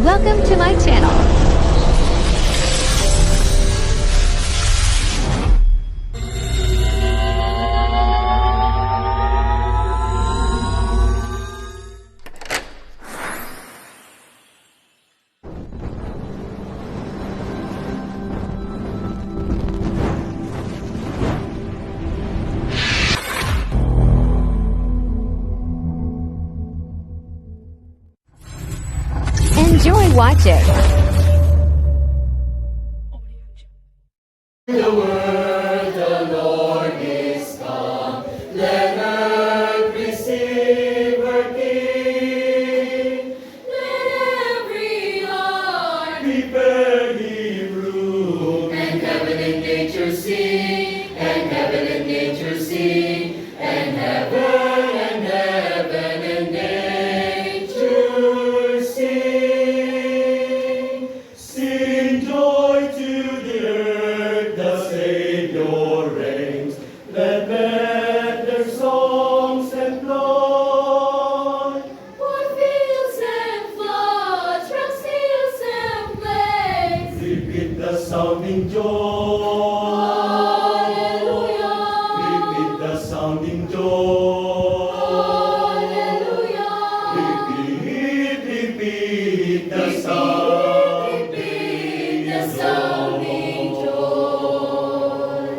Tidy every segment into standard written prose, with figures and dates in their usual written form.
Welcome to my channel. Enjoy watching. The word, the Lord is come. Let earth receive her King. Let every heart prepare ye room. And heaven and nature sing, and heaven and nature sing, and heaven and nature sing. Sing joy to the earth, the Savior reigns. Let men their songs employ. What fields and floods, rocks, hills and plains, repeat the sounding joy. Hallelujah. Repeat the sounding joy. Hallelujah. Repeat the sound. Sounding joy.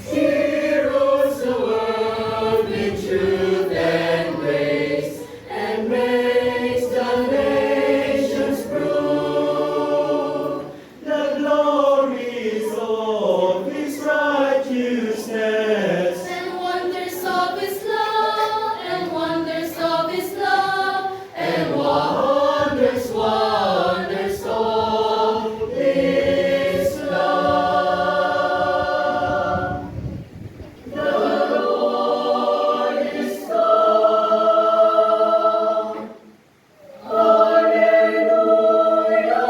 Heroes the world with truth and grace, and makes the nations prove the glories of His righteousness, and wonders of His love, and wonders of His love, and wonders of His love. The Lord is come. Hallelujah.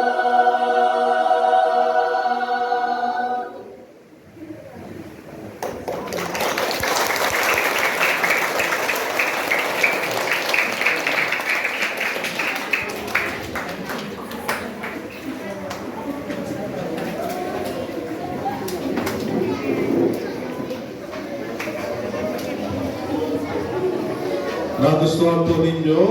Nagustuhan po ninyo